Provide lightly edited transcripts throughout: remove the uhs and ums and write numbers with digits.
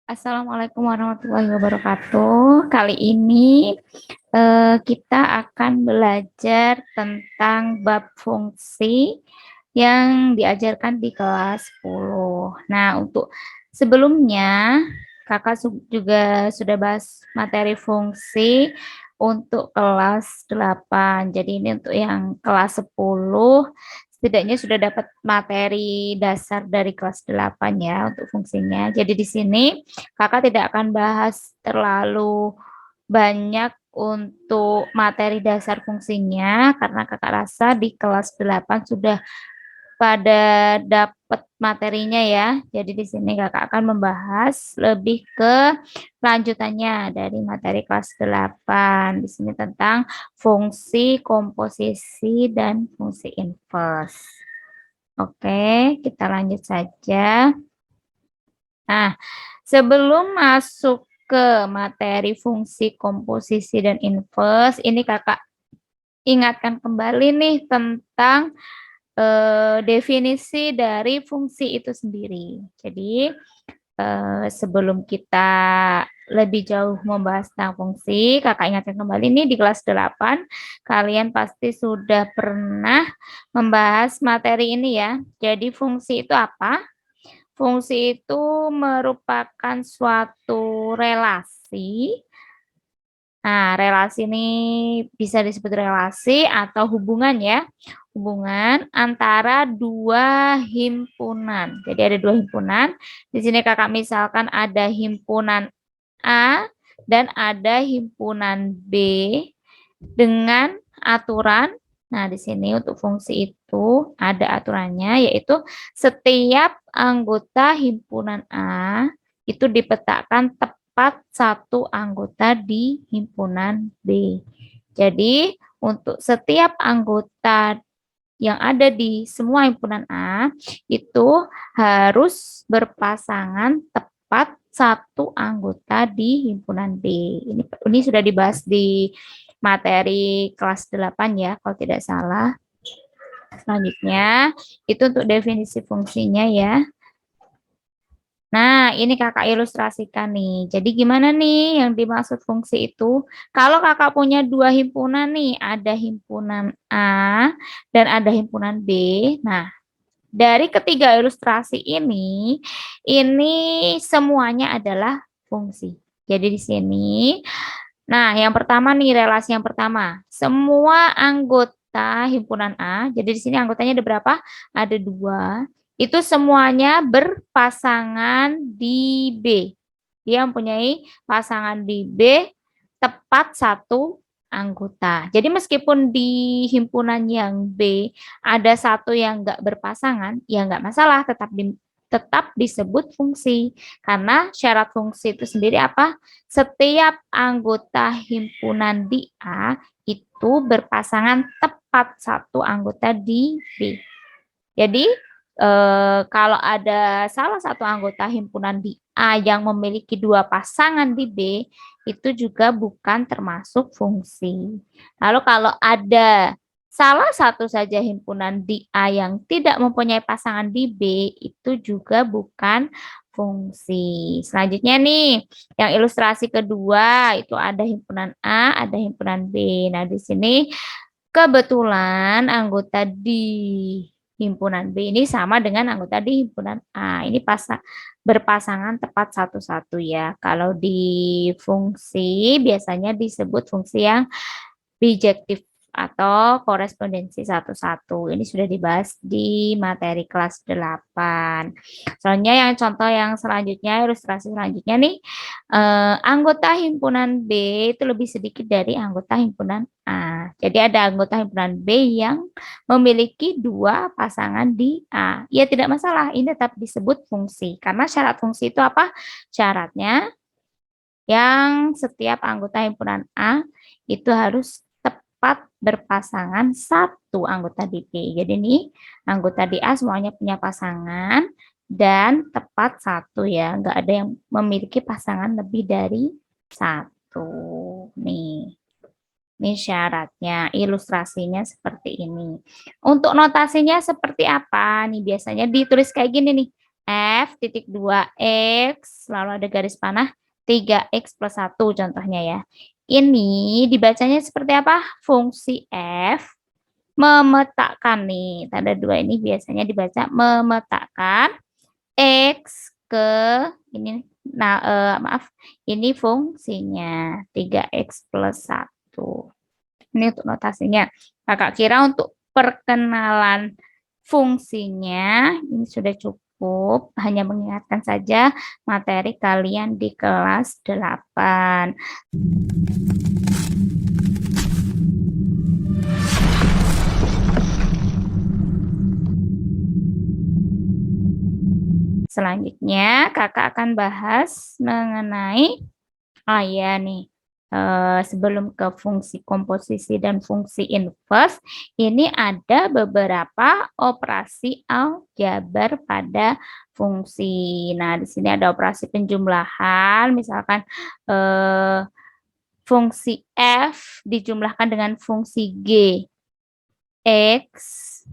Assalamualaikum warahmatullahi wabarakatuh. Kali ini kita akan belajar tentang bab fungsi yang diajarkan di kelas 10. Nah, untuk sebelumnya Kakak juga sudah bahas materi fungsi untuk kelas 8. Jadi ini untuk yang kelas 10 setidaknya sudah dapat materi dasar dari kelas 8 ya untuk fungsinya. Jadi di sini Kakak tidak akan bahas terlalu banyak untuk materi dasar fungsinya karena Kakak rasa di kelas 8 sudah pada dapat materinya ya. Jadi di sini Kakak akan membahas lebih ke lanjutannya dari materi kelas 8. Di sini tentang fungsi komposisi dan fungsi inverse. Oke, kita lanjut saja. Nah, sebelum masuk ke materi fungsi komposisi dan inverse, ini Kakak ingatkan kembali nih tentang definisi dari fungsi itu sendiri. Jadi, sebelum kita lebih jauh membahas tentang fungsi, Kakak ingatkan kembali nih di kelas 8, kalian pasti sudah pernah membahas materi ini ya. Jadi, fungsi itu apa? Fungsi itu merupakan suatu relasi. Nah, relasi ini bisa disebut relasi atau hubungan ya. Hubungan antara dua himpunan. Jadi ada dua himpunan. Di sini Kakak misalkan ada himpunan A dan ada himpunan B dengan aturan. Nah, di sini untuk fungsi itu ada aturannya, yaitu setiap anggota himpunan A itu dipetakan tepat satu anggota di himpunan B. Jadi, untuk setiap anggota yang ada di semua himpunan A itu harus berpasangan tepat satu anggota di himpunan B. Ini sudah dibahas di materi kelas 8 ya, kalau tidak salah. Selanjutnya, itu untuk definisi fungsinya ya. Nah, ini Kakak ilustrasikan nih. Jadi gimana nih yang dimaksud fungsi itu? Kalau Kakak punya dua himpunan nih, ada himpunan A dan ada himpunan B. Nah, dari ketiga ilustrasi ini semuanya adalah fungsi. Jadi di sini, nah yang pertama nih relasi yang pertama, semua anggota himpunan A, jadi di sini anggotanya ada berapa? Ada dua, itu semuanya berpasangan di B. Dia mempunyai pasangan di B tepat satu anggota. Jadi meskipun di himpunan yang B ada satu yang nggak berpasangan, ya nggak masalah, tetap disebut fungsi. Karena syarat fungsi itu sendiri apa? Setiap anggota himpunan di A itu berpasangan tepat satu anggota di B. Jadi kalau ada salah satu anggota himpunan di A yang memiliki dua pasangan di B, itu juga bukan termasuk fungsi. Lalu kalau ada salah satu saja himpunan di A yang tidak mempunyai pasangan di B, itu juga bukan fungsi. Selanjutnya nih, yang ilustrasi kedua itu ada himpunan A, ada himpunan B. Nah, di sini kebetulan anggota di himpunan B ini sama dengan anggota di himpunan A. Ini berpasangan tepat satu-satu ya. Kalau di fungsi biasanya disebut fungsi yang bijektif atau korespondensi satu-satu. Ini sudah dibahas di materi kelas 8. Soalnya yang contoh yang selanjutnya, ilustrasi selanjutnya nih, anggota himpunan B itu lebih sedikit dari anggota himpunan A. Jadi ada anggota himpunan B yang memiliki dua pasangan di A. Ya tidak masalah, ini tetap disebut fungsi. Karena syarat fungsi itu apa? Syaratnya yang setiap anggota himpunan A itu harus tepat berpasangan satu anggota di B. Jadi ini anggota di A semuanya punya pasangan dan tepat satu ya. Nggak ada yang memiliki pasangan lebih dari satu. Ini syaratnya, ilustrasinya seperti ini. Untuk notasinya seperti apa? Nih biasanya ditulis kayak gini nih. F titik 2X, lalu ada garis panah 3X plus 1 contohnya ya. Ini dibacanya seperti apa? Fungsi F memetakan nih, tanda 2 ini biasanya dibaca memetakan X ke ini, nah maaf, ini fungsinya 3X plus 1. Ini untuk notasinya. Kakak kira untuk perkenalan fungsinya ini sudah cukup, hanya mengingatkan saja materi kalian di kelas 8. Selanjutnya, kakak akan bahas mengenai, ya nih, sebelum ke fungsi komposisi dan fungsi inverse, ini ada beberapa operasi aljabar pada fungsi. Nah, di sini ada operasi penjumlahan, misalkan fungsi F dijumlahkan dengan fungsi G, X.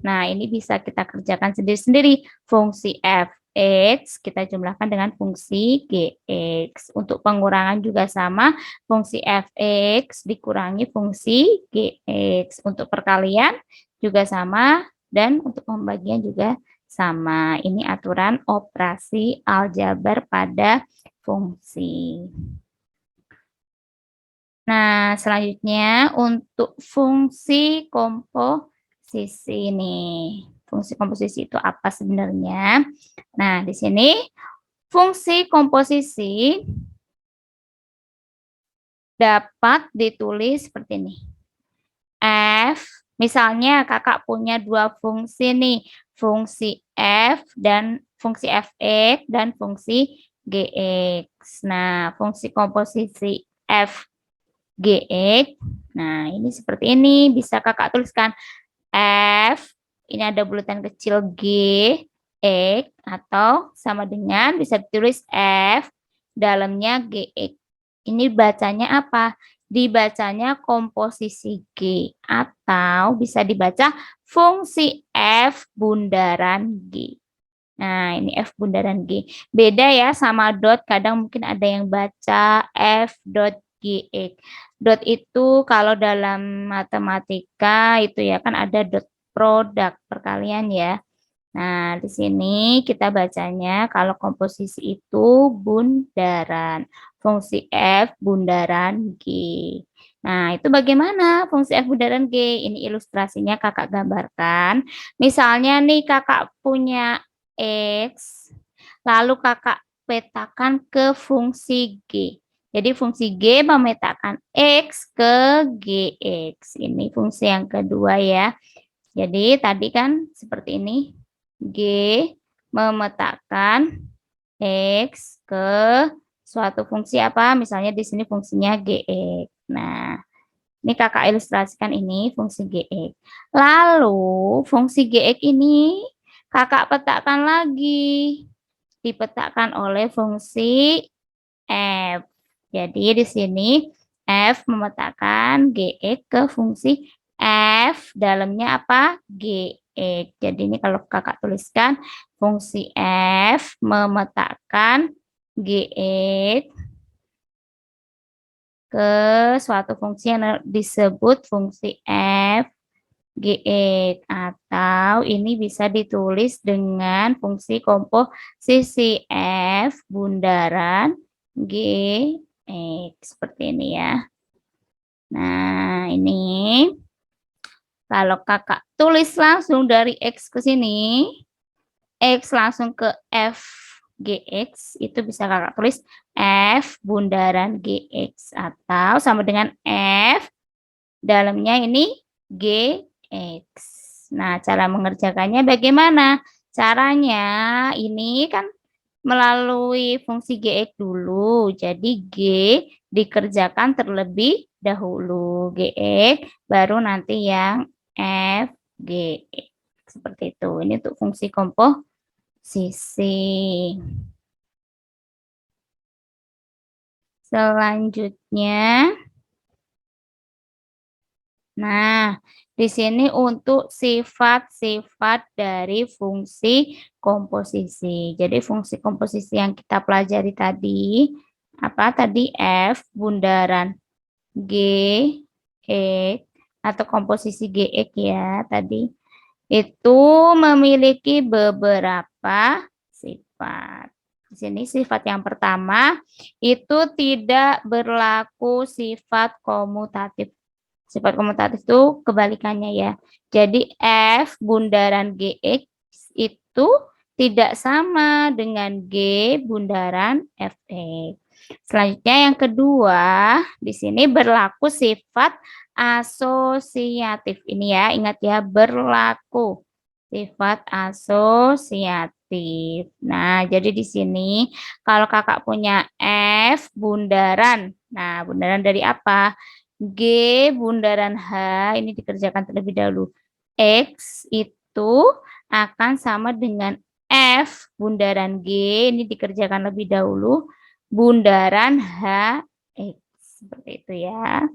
Nah, ini bisa kita kerjakan sendiri-sendiri. Fungsi Fx kita jumlahkan dengan fungsi Gx. Untuk pengurangan juga sama, fungsi Fx dikurangi fungsi Gx. Untuk perkalian juga sama, dan untuk pembagian juga sama. Ini aturan operasi aljabar pada fungsi. Nah, selanjutnya untuk fungsi komposisi nih. Fungsi komposisi itu apa sebenarnya? Nah, di sini fungsi komposisi dapat ditulis seperti ini. F, misalnya kakak punya dua fungsi nih, fungsi F dan fungsi Fx dan fungsi Gx. Nah, fungsi komposisi F Gx. Nah, ini seperti ini. Bisa kakak tuliskan F, ini ada bulatan kecil G, X, atau sama dengan bisa ditulis F, dalamnya Gx. Ini bacanya apa? Dibacanya komposisi G, atau bisa dibaca fungsi F bundaran G. Nah, ini F bundaran G. Beda ya sama dot, kadang mungkin ada yang baca F dot GX. Dot itu kalau dalam matematika itu ya kan ada dot produk perkalian ya. Nah, di sini kita bacanya kalau komposisi itu bundaran. Fungsi F bundaran G. Nah, itu bagaimana fungsi F bundaran G? Ini ilustrasinya kakak gambarkan. Misalnya nih kakak punya X, lalu kakak petakan ke fungsi G. Jadi fungsi G memetakan X ke GX. Ini fungsi yang kedua ya. Jadi tadi kan seperti ini. G memetakan X ke suatu fungsi apa? Misalnya di sini fungsinya GX. Nah, ini kakak ilustrasikan ini fungsi GX. Lalu fungsi GX ini kakak petakan lagi. Dipetakan oleh fungsi F. Jadi di sini F memetakan GX ke fungsi F, dalamnya apa? GX. Jadi ini kalau kakak tuliskan fungsi F memetakan GX ke suatu fungsi yang disebut fungsi F GX, atau ini bisa ditulis dengan fungsi komposisi F bundaran GX seperti ini ya. Nah, ini kalau kakak tulis langsung dari X ke sini, X langsung ke F GX, itu bisa kakak tulis F bundaran GX, atau sama dengan F, dalamnya ini GX. Nah, cara mengerjakannya bagaimana? Caranya ini kan melalui fungsi GX dulu. Jadi G dikerjakan terlebih dahulu. GX baru nanti yang F, GX. Seperti itu. Ini untuk fungsi komposisi. Selanjutnya, Nah, di sini untuk sifat-sifat dari fungsi komposisi. Jadi fungsi komposisi yang kita pelajari tadi, apa tadi F bundaran G, X, atau komposisi GX ya tadi, itu memiliki beberapa sifat. Di sini sifat yang pertama, itu tidak berlaku sifat komutatif. Sifat komutatif itu kebalikannya ya. Jadi F bundaran GX itu tidak sama dengan G bundaran Fx. Selanjutnya yang kedua, di sini berlaku sifat asosiatif. Ini ya, ingat ya, berlaku sifat asosiatif. Nah, jadi di sini kalau kakak punya F bundaran. Nah, bundaran dari apa? G bundaran H ini dikerjakan terlebih dahulu. X itu akan sama dengan F bundaran G ini dikerjakan lebih dahulu. Bundaran H X. Seperti itu ya.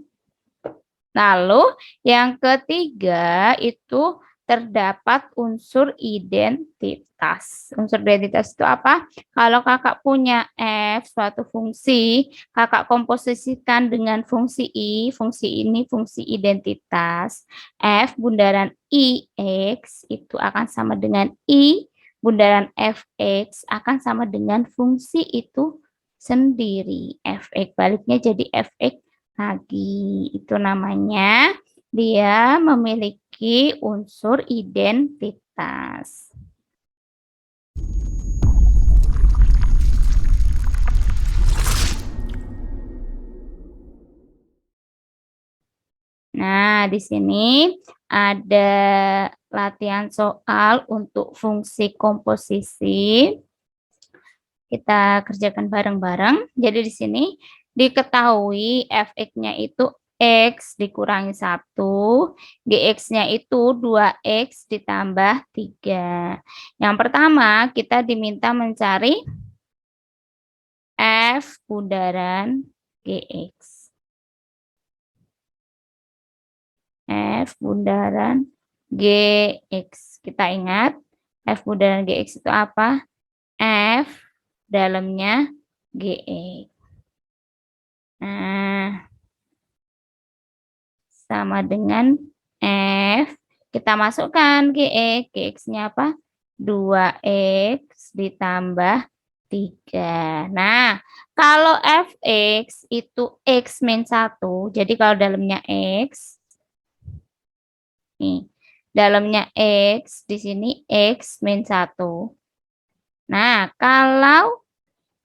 Lalu yang ketiga itu terdapat unsur identitas. Unsur identitas itu apa? Kalau kakak punya F, suatu fungsi, kakak komposisikan dengan fungsi I, fungsi ini fungsi identitas. F bundaran IX itu akan sama dengan I, bundaran Fx akan sama dengan fungsi itu sendiri. Fx baliknya jadi Fx lagi. Itu namanya dia memiliki unsur identitas. Nah, di sini ada latihan soal untuk fungsi komposisi. Kita kerjakan bareng-bareng. Jadi di sini diketahui fx-nya itu X dikurangi 1, GX-nya itu 2X ditambah 3. Yang pertama, kita diminta mencari F bundaran GX. F bundaran GX. Kita ingat, F bundaran GX itu apa? F dalamnya GX. Nah, sama dengan F. Kita masukkan GX. GX-nya apa? 2X ditambah 3. Nah, kalau Fx itu X min 1. Jadi kalau dalamnya X. Nih, dalamnya X. Di sini X min 1. Nah, kalau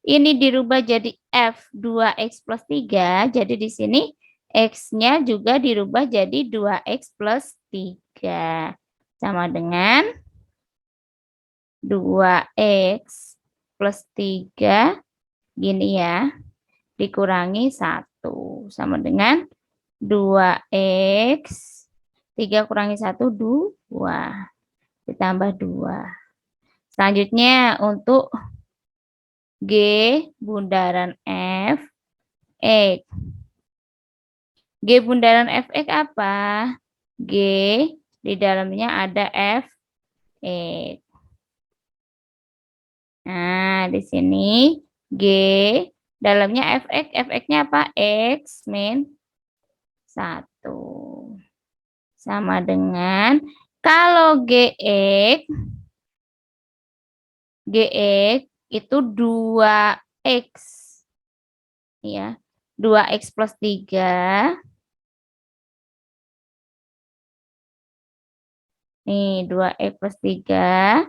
ini dirubah jadi F 2X plus 3. Jadi di sini X-nya juga dirubah jadi 2X plus 3. Sama dengan 2X plus 3. Gini ya. Dikurangi 1. Sama dengan 2X. 3 kurangi 1, 2. Ditambah 2. Selanjutnya untuk G bundaran F X. G bundaran Fx apa? G di dalamnya ada F X. Nah, di sini G dalamnya Fx. Fx-nya apa? X min 1. Sama dengan kalau Gx itu 2X. Ya, 2X plus 3. Nih, 2X plus 3.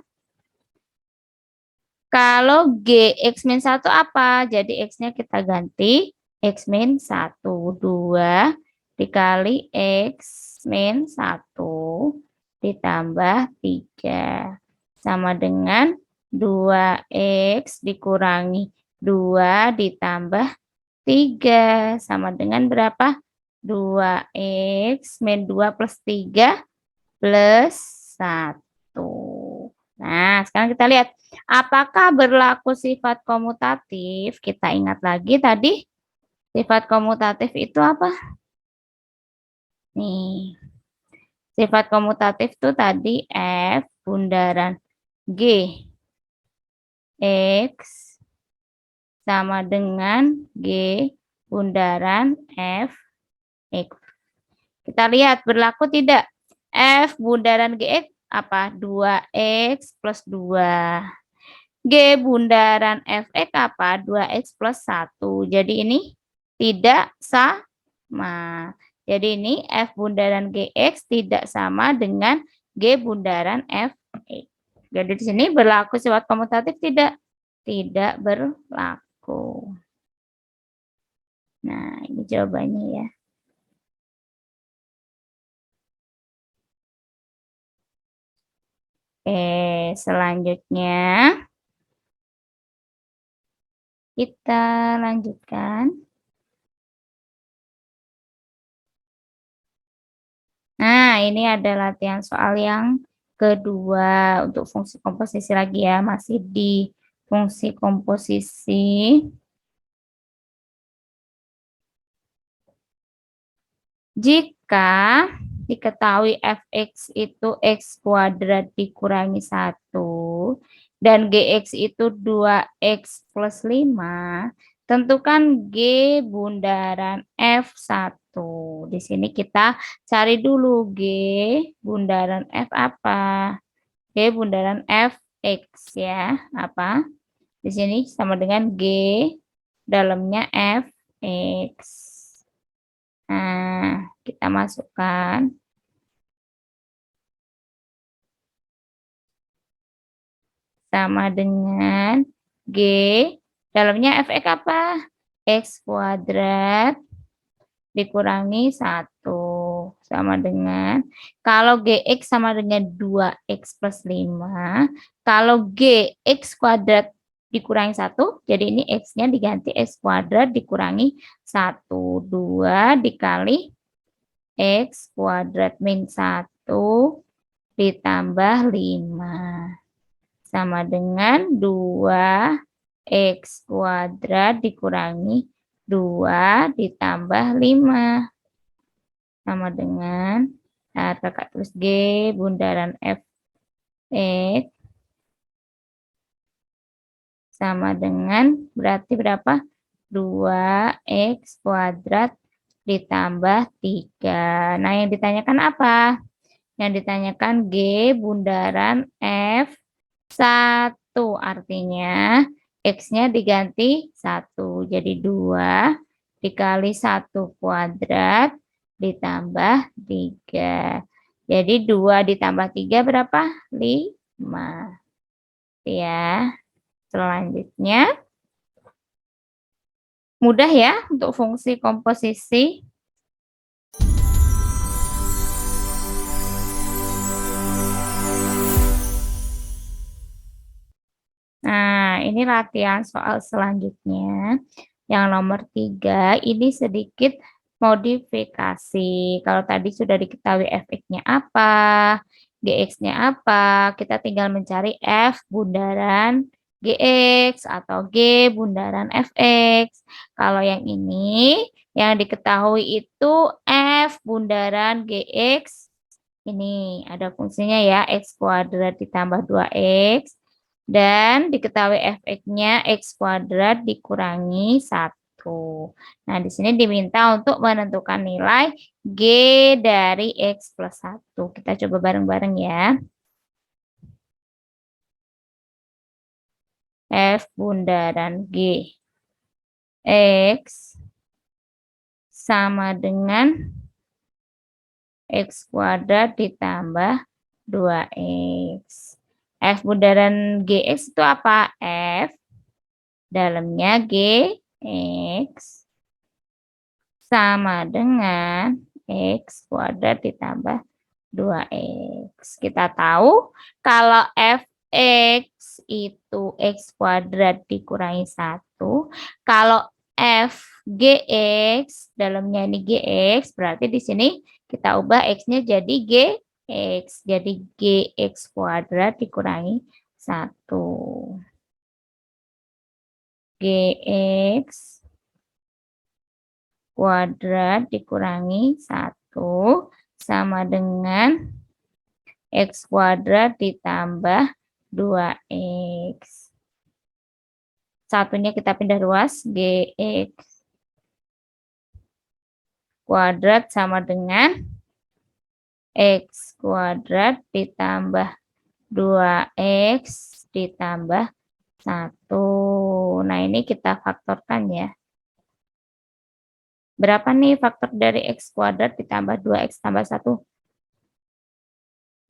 Kalau GX min 1 apa? Jadi X-nya kita ganti X min 1. 2 dikali X min 1 ditambah 3. Sama dengan 2X dikurangi 2 ditambah 3. Sama dengan berapa? 2X min 2 plus 3 plus 1. Nah, sekarang kita lihat apakah berlaku sifat komutatif. Kita ingat lagi tadi sifat komutatif itu apa? Nih, sifat komutatif tuh tadi F bundaran G X sama dengan G bundaran F X. Kita lihat berlaku tidak? F bundaran GX apa? 2X plus 2. G bundaran Fx apa? 2X plus 1. Jadi ini tidak sama. Jadi ini F bundaran Gx tidak sama dengan G bundaran Fx. Jadi di sini berlaku sifat komutatif tidak? Tidak berlaku. Nah, ini jawabannya ya. Selanjutnya kita lanjutkan. Nah, ini ada latihan soal yang kedua untuk fungsi komposisi lagi ya, masih di fungsi komposisi. Jika diketahui fx itu x kuadrat dikurangi 1 dan gx itu 2x plus 5, tentukan G bundaran F1. Di sini kita cari dulu G bundaran F apa? G bundaran Fx ya, apa? Di sini sama dengan G dalamnya Fx. Nah, kita masukkan sama dengan G dalamnya Fx apa? X kuadrat dikurangi 1 sama dengan, kalau Gx sama dengan 2x plus 5, kalau Gx kuadrat dikurangi 1, jadi ini x-nya diganti x kuadrat dikurangi 1, 2 dikali x kuadrat min 1 ditambah 5 sama dengan 2x kuadrat dikurangi 2 ditambah 5 sama dengan, nah kakak tulis G bundaran F X sama dengan berarti berapa? 2x kuadrat ditambah 3. Nah, yang ditanyakan apa? Yang ditanyakan G bundaran F1. Artinya X-nya diganti 1. Jadi 2 dikali 1 kuadrat ditambah 3. Jadi 2 ditambah 3 berapa? 5. Ya. Selanjutnya, mudah ya untuk fungsi komposisi. Nah, ini latihan soal selanjutnya. Yang nomor 3, ini sedikit modifikasi. Kalau tadi sudah diketahui fx-nya apa, gx-nya apa, kita tinggal mencari f bundaran gx atau g bundaran fx. Kalau yang ini, yang diketahui itu f bundaran gx. Ini ada fungsinya ya, x kuadrat ditambah 2x. Dan diketahui fx-nya x kuadrat dikurangi 1. Nah, di sini diminta untuk menentukan nilai G dari x plus 1. Kita coba bareng-bareng ya. F bundaran G X sama dengan x kuadrat ditambah 2x. F bundaran Gx itu apa? F dalamnya Gx sama dengan x kuadrat ditambah 2x. Kita tahu kalau fx itu x kuadrat dikurangi 1. Kalau f gx dalamnya ini gx, berarti di sini kita ubah x-nya jadi gx. Jadi gx kuadrat dikurangi 1. Gx kuadrat dikurangi 1. itu sama dengan X kuadrat ditambah 2X. Satunya kita pindah ruas, GX kuadrat sama dengan X kuadrat ditambah 2X ditambah 1. Nah, ini kita faktorkan ya. Berapa nih faktor dari X kuadrat ditambah 2X tambah 1?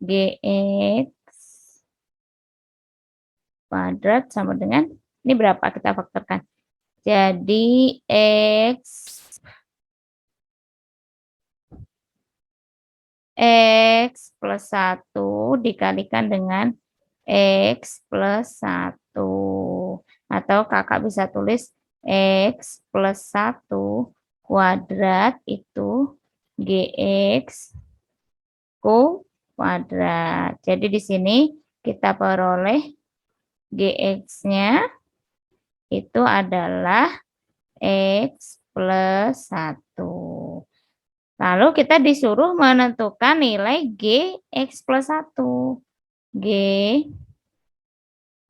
GX kuadrat sama dengan, ini berapa kita faktorkan? Jadi X plus 1 dikalikan dengan X plus 1. Atau kakak bisa tulis X plus 1 kuadrat itu GX kuadrat. Jadi di sini kita peroleh GX-nya itu adalah X plus 1. Lalu kita disuruh menentukan nilai GX plus 1. G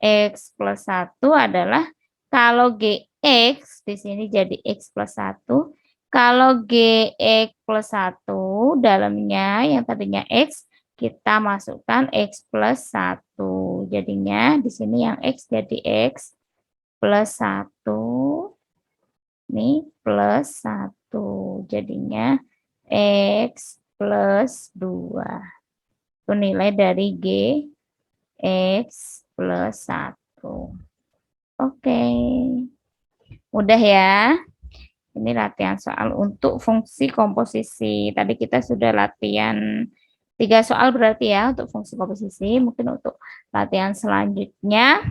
X plus 1 adalah, kalau GX di sini jadi X plus 1. Kalau GX plus 1 dalamnya yang tadinya X, kita masukkan X plus 1. Jadinya di sini yang X jadi X plus 1. Ini plus 1. Jadinya X plus 2. Itu nilai dari GX plus 1. Oke. Mudah ya. Ini latihan soal untuk fungsi komposisi. Tadi kita sudah latihan 3 soal berarti ya untuk fungsi komposisi. Mungkin untuk latihan selanjutnya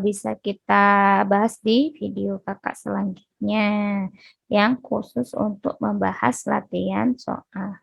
bisa kita bahas di video kakak selanjutnya yang khusus untuk membahas latihan soal.